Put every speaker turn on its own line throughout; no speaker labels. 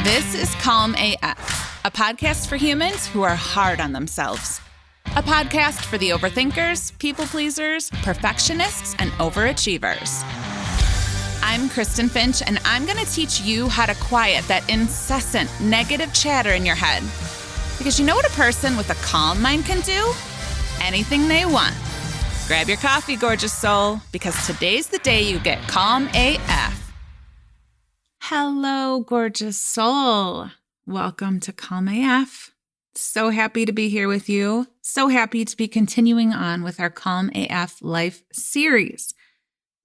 This is Calm AF, a podcast for humans who are hard on themselves. A podcast for the overthinkers, people pleasers, perfectionists, and overachievers. I'm Kristen Finch, and I'm going to teach you how to quiet that incessant negative chatter in your head. Because you know what a person with a calm mind can do? Anything they want. Grab your coffee, gorgeous soul, because today's the day you get Calm AF. Hello, gorgeous soul. Welcome to Calm AF. So happy to be here with you. So happy to be continuing on with our Calm AF Life series.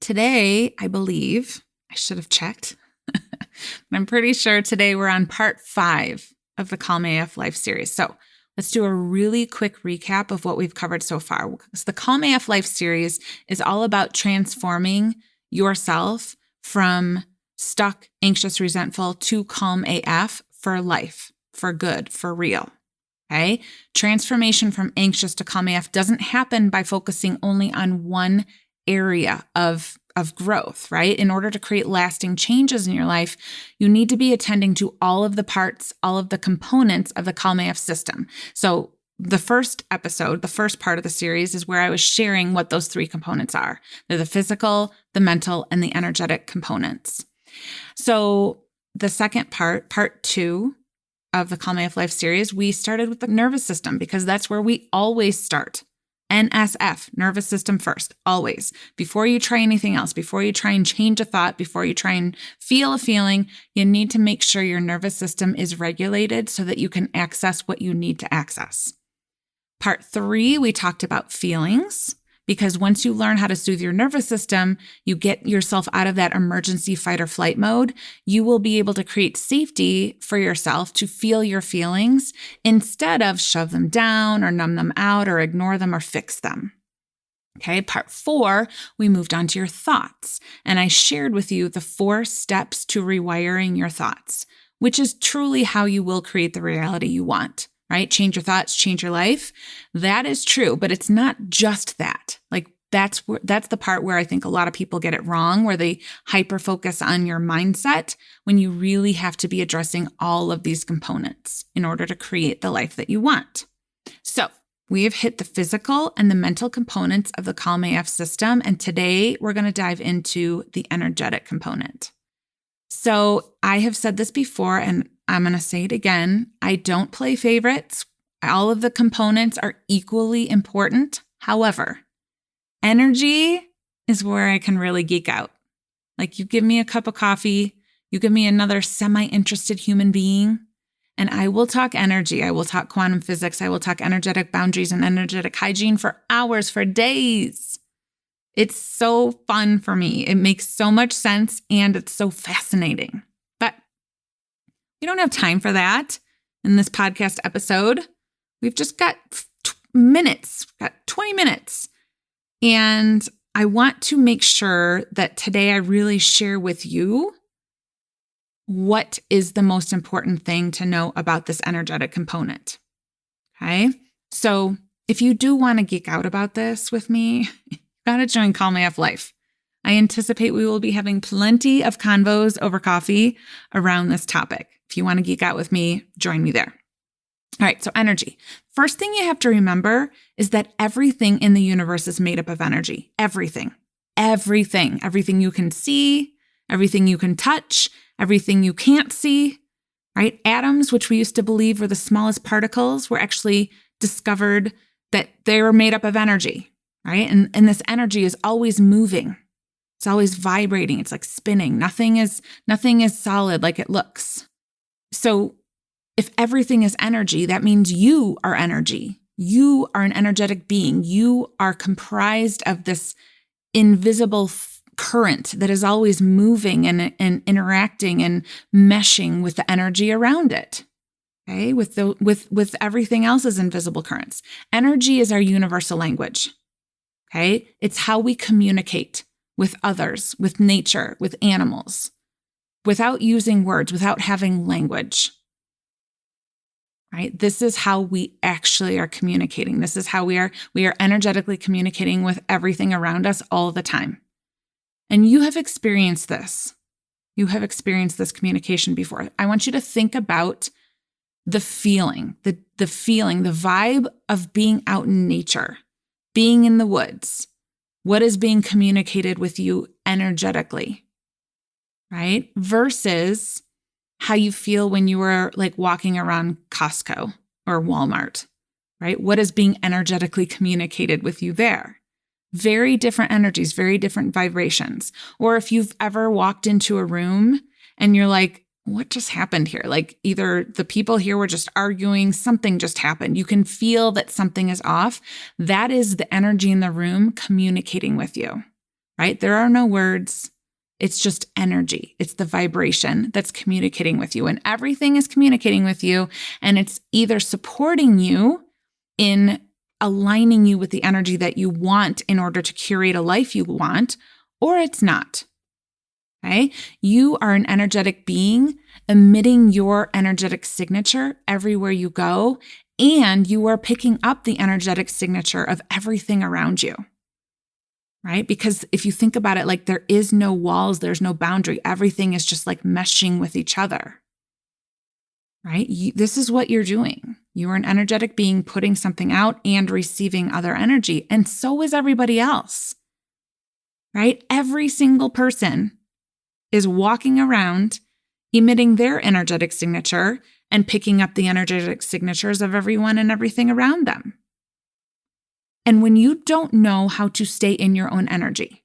Today, I believe, I should have checked, but I'm pretty sure today we're on part 5 of the Calm AF Life series. So let's do a really quick recap of what we've covered so far. So the Calm AF Life series is all about transforming yourself from stuck, anxious, resentful to calm AF for life, for good, for real. Okay? Transformation from anxious to calm AF doesn't happen by focusing only on one area of growth, right? In order to create lasting changes in your life, you need to be attending to all of the parts, all of the components of the Calm AF system. So the first episode, the first part of the series is where I was sharing what those 3 components are. They're the physical, the mental, and the energetic components. So the second part 2 of the Calm AF Life series, we started with the nervous system because that's where we always start. NSF, nervous system first, always. Before you try anything else, before you try and change a thought, before you try and feel a feeling, you need to make sure your nervous system is regulated so that you can access what you need to access. Part 3, we talked about feelings. Because once you learn how to soothe your nervous system, you get yourself out of that emergency fight or flight mode, you will be able to create safety for yourself to feel your feelings instead of shove them down or numb them out or ignore them or fix them. Okay, part 4, we moved on to your thoughts. And I shared with you the 4 steps to rewiring your thoughts, which is truly how you will create the reality you want. Right? Change your thoughts, change your life. That is true, but it's not just that. Like that's the part where I think a lot of people get it wrong, where they hyper focus on your mindset when you really have to be addressing all of these components in order to create the life that you want. So we have hit the physical and the mental components of the Calm AF system, and today we're going to dive into the energetic component. So I have said this before, and I'm going to say it again. I don't play favorites. All of the components are equally important. However, energy is where I can really geek out. Like you give me a cup of coffee, you give me another semi-interested human being, and I will talk energy. I will talk quantum physics. I will talk energetic boundaries and energetic hygiene for hours, for days. It's so fun for me. It makes so much sense and it's so fascinating. But we don't have time for that in this podcast episode. We've just got minutes, got 20 minutes. And I want to make sure that today I really share with you what is the most important thing to know about this energetic component. Okay? So if you do want to geek out about this with me, got to join Calm AF Life. I anticipate we will be having plenty of convos over coffee around this topic. If you want to geek out with me, join me there. All right, so energy. First thing you have to remember is that everything in the universe is made up of energy. Everything. Everything you can see, everything you can touch, everything you can't see, right? Atoms, which we used to believe were the smallest particles, were actually discovered that they were made up of energy. Right? And this energy is always moving. It's always vibrating. It's like spinning. Nothing is solid like it looks. So if everything is energy, that means you are energy. You are an energetic being. You are comprised of this invisible current that is always moving and interacting and meshing with the energy around it. Okay? With everything else as invisible currents. Energy is our universal language. Okay? It's how we communicate with others, with nature, with animals, without using words, without having language. Right? This is how we actually are communicating. This is how we are energetically communicating with everything around us all the time. And you have experienced this. You have experienced this communication before. I want you to think about the feeling, the vibe of being out in nature, being in the woods. What is being communicated with you energetically, right? Versus how you feel when you were like walking around Costco or Walmart, right? What is being energetically communicated with you there? Very different energies, very different vibrations. Or if you've ever walked into a room and you're like, what just happened here? Like either the people here were just arguing, something just happened. You can feel that something is off. That is the energy in the room communicating with you, right? There are no words. It's just energy. It's the vibration that's communicating with you, and everything is communicating with you. And it's either supporting you in aligning you with the energy that you want in order to curate a life you want, or it's not. Okay? You are an energetic being emitting your energetic signature everywhere you go, and you are picking up the energetic signature of everything around you, right? Because if you think about it, like there is no walls, there's no boundary. Everything is just like meshing with each other, right? This is what you're doing. You are an energetic being putting something out and receiving other energy, and so is everybody else, right? Every single person is walking around emitting their energetic signature and picking up the energetic signatures of everyone and everything around them. And when you don't know how to stay in your own energy,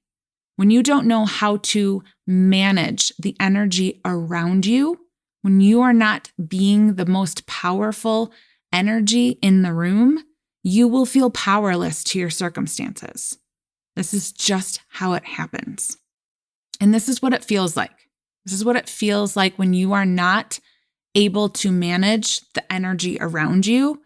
when you don't know how to manage the energy around you, when you are not being the most powerful energy in the room, you will feel powerless to your circumstances. This is just how it happens. And this is what it feels like. This is what it feels like when you are not able to manage the energy around you.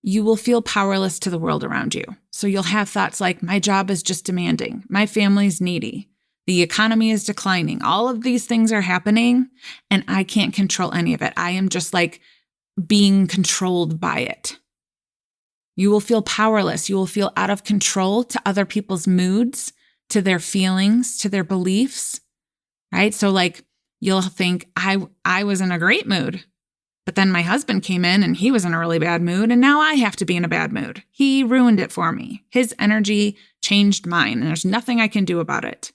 You will feel powerless to the world around you. So you'll have thoughts like, my job is just demanding. My family's needy. The economy is declining. All of these things are happening and I can't control any of it. I am just like being controlled by it. You will feel powerless. You will feel out of control to other people's moods, to their feelings, to their beliefs, right? So like you'll think, I was in a great mood, but then my husband came in and he was in a really bad mood, and now I have to be in a bad mood. He ruined it for me. His energy changed mine, and there's nothing I can do about it.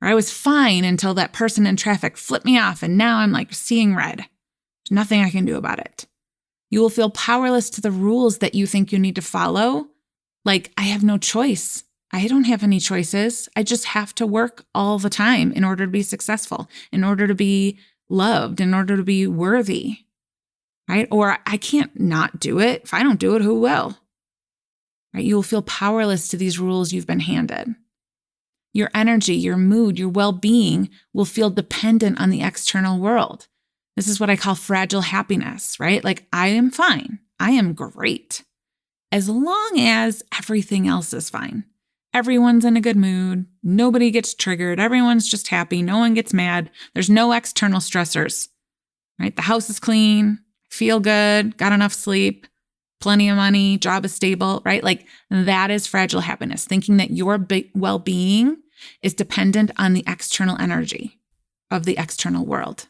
Or I was fine until that person in traffic flipped me off, and now I'm like seeing red. There's nothing I can do about it. You will feel powerless to the rules that you think you need to follow. Like, I have no choice. I don't have any choices. I just have to work all the time in order to be successful, in order to be loved, in order to be worthy, right? Or I can't not do it. If I don't do it, who will? Right? You will feel powerless to these rules you've been handed. Your energy, your mood, your well-being will feel dependent on the external world. This is what I call fragile happiness, right? Like, I am fine. I am great. As long as everything else is fine. Everyone's in a good mood. Nobody gets triggered. Everyone's just happy. No one gets mad. There's no external stressors, right? The house is clean, feel good, got enough sleep, plenty of money, job is stable, right? Like, that is fragile happiness, thinking that your well-being is dependent on the external energy of the external world,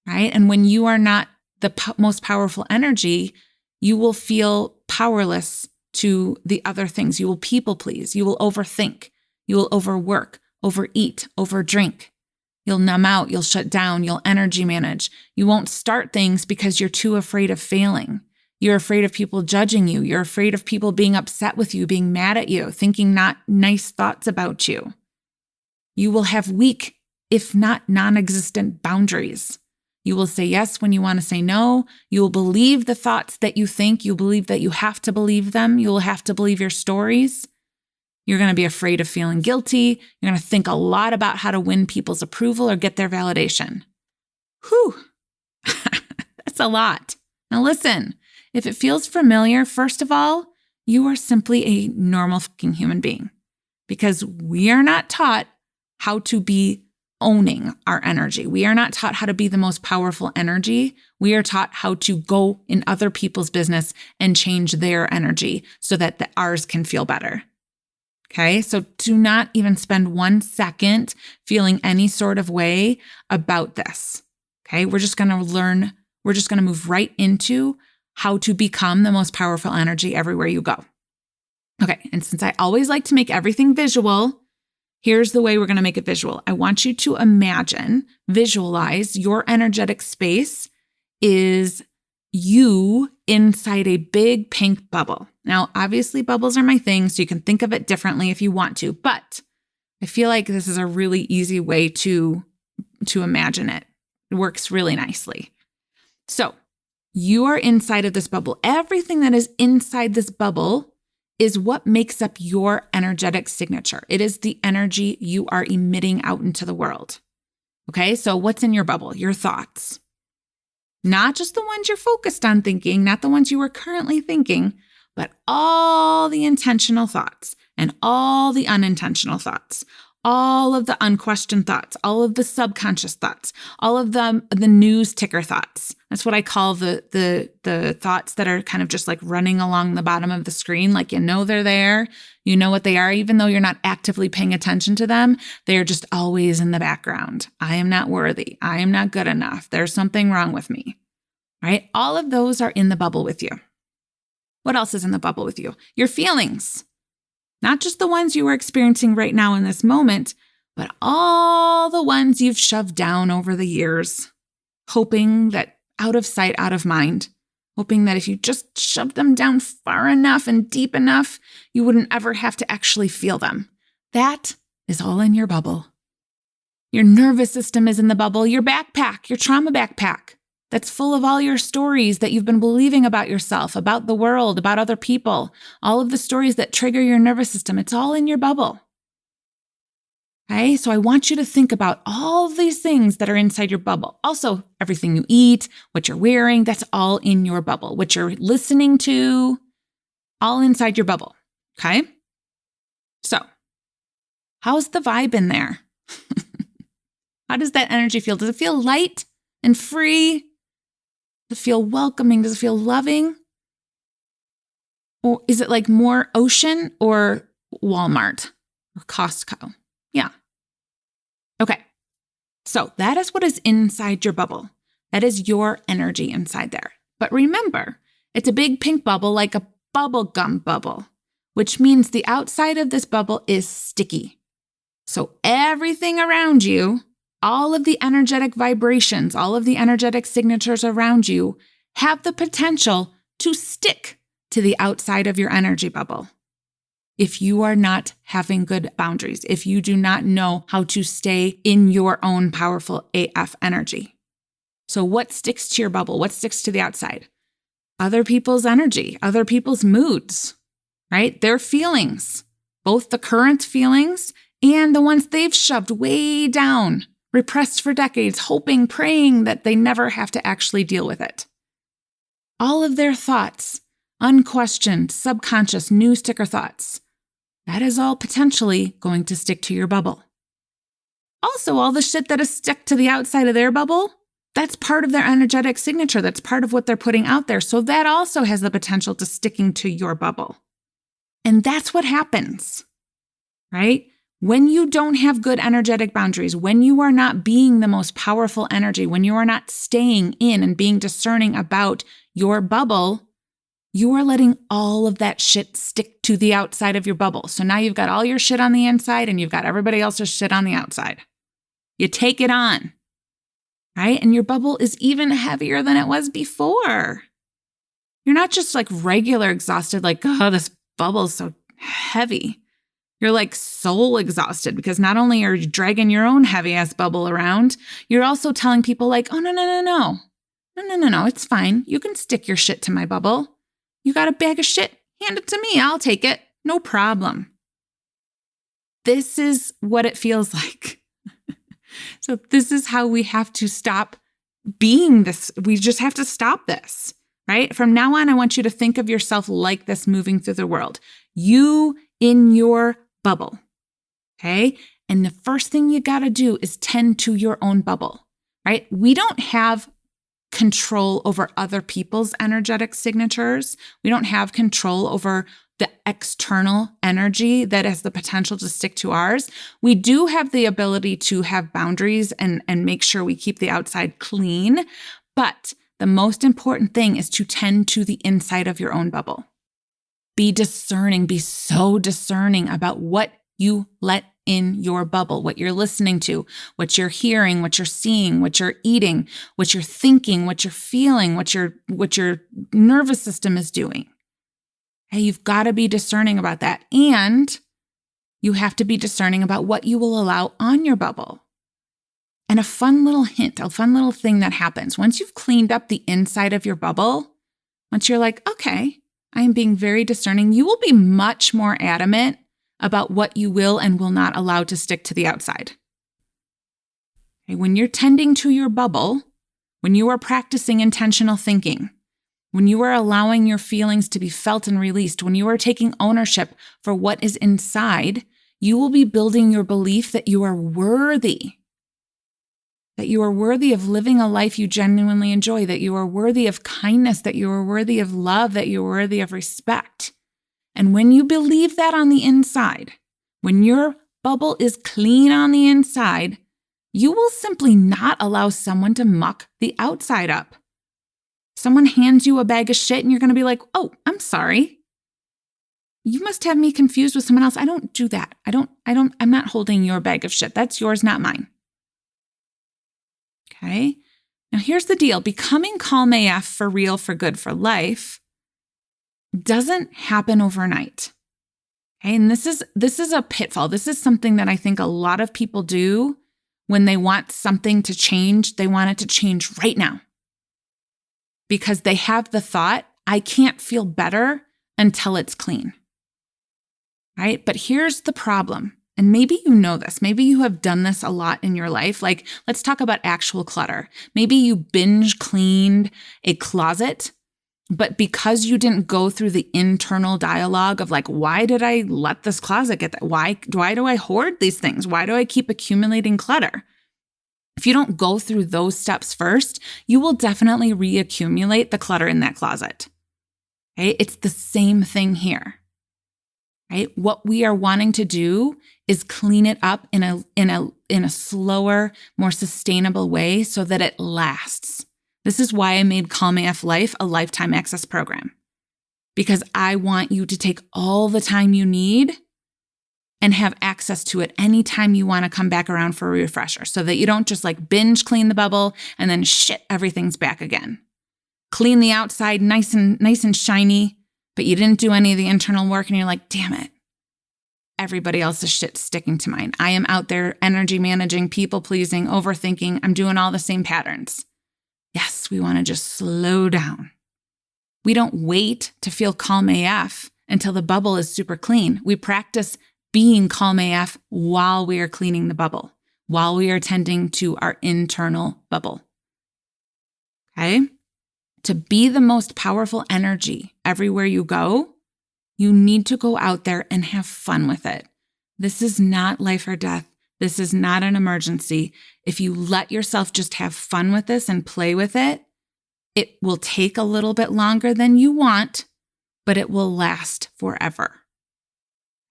right? And when you are not the most powerful energy, you will feel powerless to the other things. You will people please. You will overthink. You will overwork, overeat, overdrink. You'll numb out. You'll shut down. You'll energy manage. You won't start things because you're too afraid of failing. You're afraid of people judging you. You're afraid of people being upset with you, being mad at you, thinking not nice thoughts about you. You will have weak, if not non-existent boundaries. You will say yes when you want to say no. You will believe the thoughts that you think. You believe that you have to believe them. You will have to believe your stories. You're going to be afraid of feeling guilty. You're going to think a lot about how to win people's approval or get their validation. Whew. That's a lot. Now listen, if it feels familiar, first of all, you are simply a normal fucking human being, because we are not taught how to be owning our energy. We are not taught how to be the most powerful energy. We are taught how to go in other people's business and change their energy so that ours can feel better. Okay, so do not even spend 1 second feeling any sort of way about this. Okay, we're just going to move right into how to become the most powerful energy everywhere you go. Okay, and since I always like to make everything visual, here's the way we're going to make it visual. I want you to visualize your energetic space is you inside a big pink bubble. Now, obviously bubbles are my thing, so you can think of it differently if you want to, but I feel like this is a really easy way to imagine it. It works really nicely. So you are inside of this bubble. Everything that is inside this bubble is what makes up your energetic signature. It is the energy you are emitting out into the world. Okay, so what's in your bubble? Your thoughts. Not just the ones you're focused on thinking, not the ones you are currently thinking, but all the intentional thoughts and all the unintentional thoughts, all of the unquestioned thoughts, all of the subconscious thoughts, all of the news ticker thoughts. That's what I call the thoughts that are kind of just like running along the bottom of the screen. Like, you know, they're there, you know what they are, even though you're not actively paying attention to them. They are just always in the background. I am not worthy. I am not good enough. There's something wrong with me, right? All of those are in the bubble with you. What else is in the bubble with you? Your feelings. Not just the ones you are experiencing right now in this moment, but all the ones you've shoved down over the years, hoping that out of sight, out of mind, hoping that if you just shoved them down far enough and deep enough, you wouldn't ever have to actually feel them. That is all in your bubble. Your nervous system is in the bubble, your backpack, your trauma backpack. That's full of all your stories that you've been believing about yourself, about the world, about other people, all of the stories that trigger your nervous system. It's all in your bubble. Okay, so I want you to think about all of these things that are inside your bubble. Also, everything you eat, what you're wearing, that's all in your bubble. What you're listening to, all inside your bubble. Okay? So, how's the vibe in there? How does that energy feel? Does it feel light and free? Does it feel welcoming? Does it feel loving? Or is it like more ocean or Walmart or Costco? Yeah. Okay. So that is what is inside your bubble. That is your energy inside there. But remember, it's a big pink bubble like a bubble gum bubble, which means the outside of this bubble is sticky. So everything around you, all of the energetic vibrations, all of the energetic signatures around you have the potential to stick to the outside of your energy bubble. If you are not having good boundaries, if you do not know how to stay in your own powerful AF energy. So what sticks to your bubble? What sticks to the outside? Other people's energy, other people's moods, right? Their feelings, both the current feelings and the ones they've shoved way down, repressed for decades, hoping, praying that they never have to actually deal with it. All of their thoughts, unquestioned, subconscious, news ticker thoughts, that is all potentially going to stick to your bubble. Also, all the shit that is stuck to the outside of their bubble, that's part of their energetic signature. That's part of what they're putting out there. So that also has the potential to sticking to your bubble. And that's what happens, right? When you don't have good energetic boundaries, when you are not being the most powerful energy, when you are not staying in and being discerning about your bubble, you are letting all of that shit stick to the outside of your bubble. So now you've got all your shit on the inside and you've got everybody else's shit on the outside. You take it on, right? And your bubble is even heavier than it was before. You're not just like regular exhausted, like, oh, this bubble is so heavy. You're like soul exhausted because not only are you dragging your own heavy ass bubble around, you're also telling people like, oh, no, it's fine. You can stick your shit to my bubble. You got a bag of shit? Hand it to me. I'll take it. No problem. This is what it feels like. So this is how we have to stop being this. We just have to stop this, right? From now on, I want you to think of yourself like this moving through the world. You in your bubble, okay? And the first thing you got to do is tend to your own bubble, right? We don't have control over other people's energetic signatures. We don't have control over the external energy that has the potential to stick to ours. We do have the ability to have boundaries and make sure we keep the outside clean. But the most important thing is to tend to the inside of your own bubble. Be discerning, be so discerning about what you let in your bubble, what you're listening to, what you're hearing, what you're seeing, what you're eating, what you're thinking, what you're feeling, what your nervous system is doing. Hey, you've got to be discerning about that. And you have to be discerning about what you will allow on your bubble. And a fun little hint, a fun little thing that happens once you've cleaned up the inside of your bubble, once you're like, okay, I am being very discerning, you will be much more adamant about what you will and will not allow to stick to the outside. Okay, when you're tending to your bubble, when you are practicing intentional thinking, when you are allowing your feelings to be felt and released, when you are taking ownership for what is inside, you will be building your belief that you are worthy. That you are worthy of living a life you genuinely enjoy, that you are worthy of kindness, that you are worthy of love, that you are worthy of respect. And when you believe that on the inside, when your bubble is clean on the inside, you will simply not allow someone to muck the outside up. Someone hands you a bag of shit and you're going to be like, oh, I'm sorry. You must have me confused with someone else. I don't do that. I'm not holding your bag of shit. That's yours, not mine. Okay. Now here's the deal. Becoming calm AF for real, for good, for life doesn't happen overnight. Okay. And this is a pitfall. This is something that I think a lot of people do when they want something to change. They want it to change right now because they have the thought, I can't feel better until it's clean. Right. But here's the problem. And maybe you know this. Maybe you have done this a lot in your life. Like, let's talk about actual clutter. Maybe you binge cleaned a closet, but because you didn't go through the internal dialogue of like, why did I let this closet get that? Why do I hoard these things? Why do I keep accumulating clutter? If you don't go through those steps first, you will definitely reaccumulate the clutter in that closet. Okay? It's the same thing here. Right? What we are wanting to do is clean it up in a slower, more sustainable way so that it lasts. This is why I made Calm AF Life a lifetime access program, because I want you to take all the time you need and have access to it anytime you want to come back around for a refresher, so that you don't just like binge clean the bubble and then shit, everything's back again. Clean the outside nice and shiny, but you didn't do any of the internal work and you're like, damn it, everybody else's shit's sticking to mine. I am out there energy managing, people pleasing, overthinking. I'm doing all the same patterns. Yes, we want to just slow down. We don't wait to feel calm AF until the bubble is super clean. We practice being calm AF while we are cleaning the bubble, while we are tending to our internal bubble. Okay? To be the most powerful energy everywhere you go, you need to go out there and have fun with it. This is not life or death. This is not an emergency. If you let yourself just have fun with this and play with it, it will take a little bit longer than you want, but it will last forever.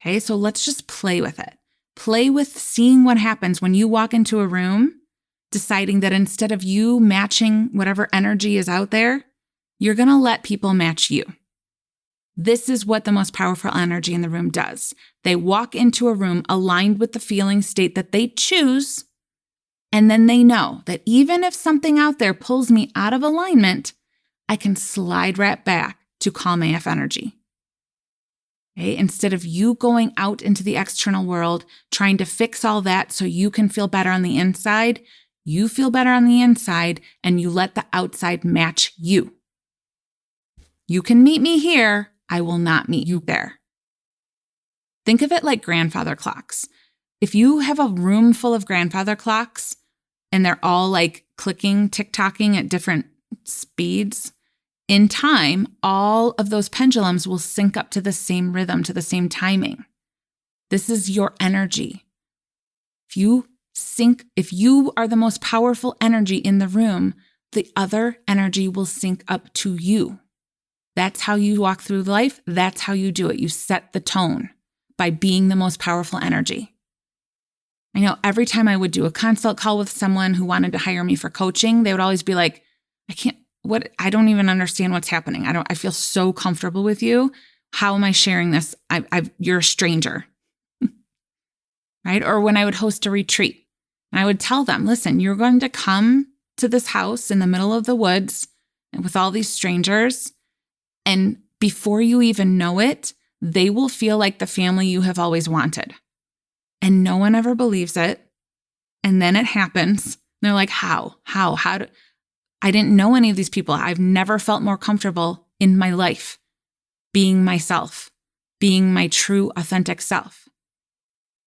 Okay, so let's just play with it. Play with seeing what happens when you walk into a room, deciding that instead of you matching whatever energy is out there, you're going to let people match you. This is what the most powerful energy in the room does. They walk into a room aligned with the feeling state that they choose, and then they know that even if something out there pulls me out of alignment, I can slide right back to calm AF energy. Okay? Instead of you going out into the external world, trying to fix all that so you can feel better on the inside, you feel better on the inside and you let the outside match you. You can meet me here. I will not meet you there. Think of it like grandfather clocks. If you have a room full of grandfather clocks and they're all like clicking, tick-tocking at different speeds, in time, all of those pendulums will sync up to the same rhythm, to the same timing. This is your energy. If you are the most powerful energy in the room, the other energy will sync up to you. That's how you walk through life. That's how you do it. You set the tone by being the most powerful energy. I know every time I would do a consult call with someone who wanted to hire me for coaching, they would always be like, I don't even understand what's happening. I feel so comfortable with you. How am I sharing this? You're a stranger, right? Or when I would host a retreat and I would tell them, listen, you're going to come to this house in the middle of the woods with all these strangers. And before you even know it, they will feel like the family you have always wanted. And no one ever believes it. And then it happens. They're like, how? I didn't know any of these people. I've never felt more comfortable in my life being myself, being my true, authentic self.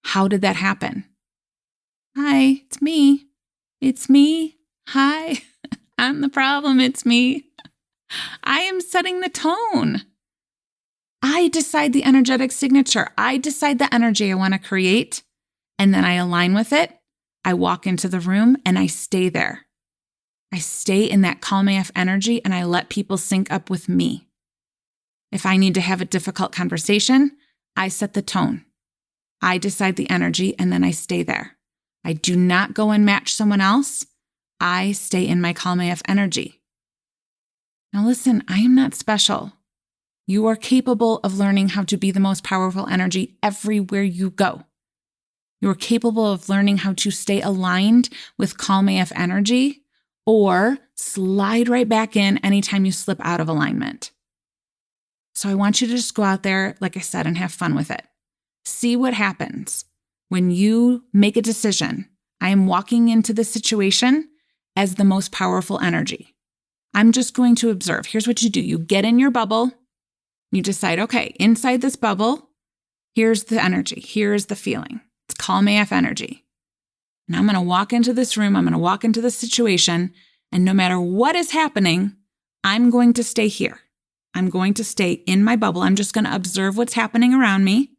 How did that happen? Hi, it's me. It's me. Hi, I'm the problem. It's me. I am setting the tone. I decide the energetic signature. I decide the energy I want to create, and then I align with it. I walk into the room and I stay there. I stay in that calm AF energy and I let people sync up with me. If I need to have a difficult conversation, I set the tone. I decide the energy and then I stay there. I do not go and match someone else. I stay in my calm AF energy. Now listen, I am not special. You are capable of learning how to be the most powerful energy everywhere you go. You are capable of learning how to stay aligned with calm AF energy or slide right back in anytime you slip out of alignment. So I want you to just go out there, like I said, and have fun with it. See what happens when you make a decision. I am walking into this situation as the most powerful energy. I'm just going to observe. Here's what you do. You get in your bubble. You decide, okay, inside this bubble, here's the energy. Here's the feeling. It's calm AF energy. And I'm going to walk into this room. I'm going to walk into this situation. And no matter what is happening, I'm going to stay here. I'm going to stay in my bubble. I'm just going to observe what's happening around me.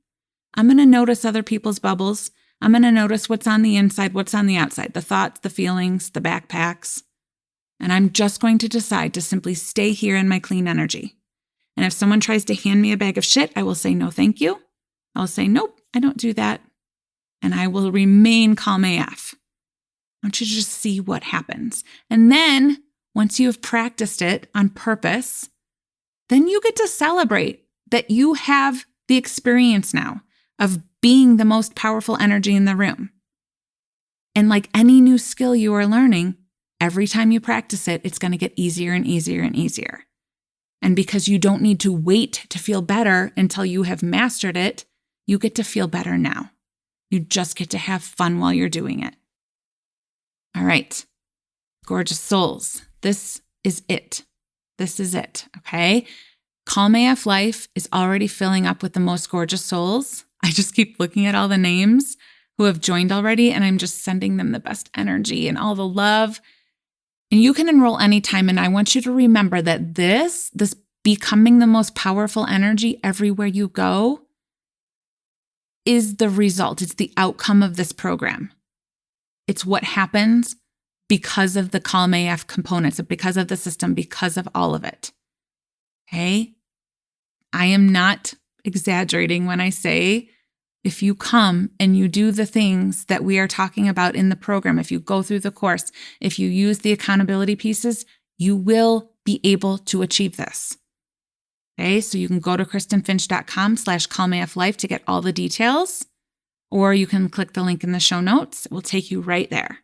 I'm going to notice other people's bubbles. I'm going to notice what's on the inside, what's on the outside, the thoughts, the feelings, the backpacks. And I'm just going to decide to simply stay here in my clean energy. And if someone tries to hand me a bag of shit, I will say, no, thank you. I'll say, nope, I don't do that. And I will remain calm AF. I want you to just see what happens. And then once you have practiced it on purpose, then you get to celebrate that you have the experience now of being the most powerful energy in the room. And like any new skill you are learning, every time you practice it, it's going to get easier and easier and easier. And because you don't need to wait to feel better until you have mastered it, you get to feel better now. You just get to have fun while you're doing it. All right, gorgeous souls. This is it. This is it, okay? Calm AF Life is already filling up with the most gorgeous souls. I just keep looking at all the names who have joined already, and I'm just sending them the best energy and all the love. And you can enroll anytime, and I want you to remember that this becoming the most powerful energy everywhere you go is the result. It's the outcome of this program. It's what happens because of the Calm AF components, because of the system, because of all of it. Okay? I am not exaggerating when I say if you come and you do the things that we are talking about in the program, if you go through the course, if you use the accountability pieces, you will be able to achieve this. Okay, so you can go to kristenfinch.com/calmaflife to get all the details, or you can click the link in the show notes. It will take you right there.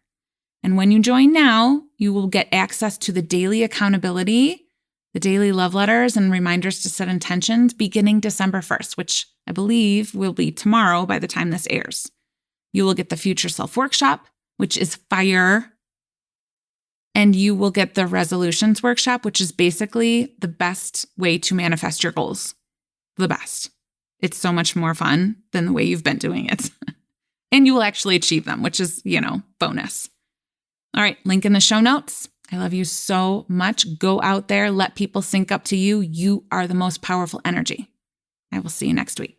And when you join now, you will get access to the daily accountability, the daily love letters, and reminders to set intentions beginning December 1st, which I believe will be tomorrow by the time this airs. You will get the Future Self Workshop, which is fire. And you will get the Resolutions Workshop, which is basically the best way to manifest your goals. The best. It's so much more fun than the way you've been doing it. And you will actually achieve them, which is, bonus. All right, link in the show notes. I love you so much. Go out there, let people sync up to you. You are the most powerful energy. I will see you next week.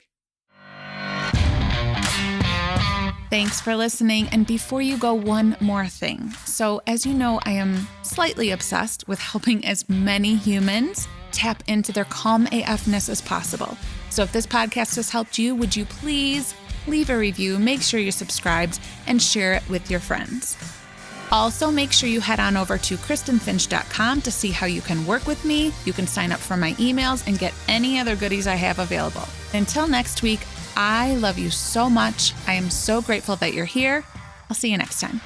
Thanks for listening. And before you go, one more thing. So as you know, I am slightly obsessed with helping as many humans tap into their calm AFness as possible. So if this podcast has helped you, would you please leave a review, make sure you're subscribed, and share it with your friends. Also, make sure you head on over to KristenFinch.com to see how you can work with me. You can sign up for my emails and get any other goodies I have available. Until next week, I love you so much. I am so grateful that you're here. I'll see you next time.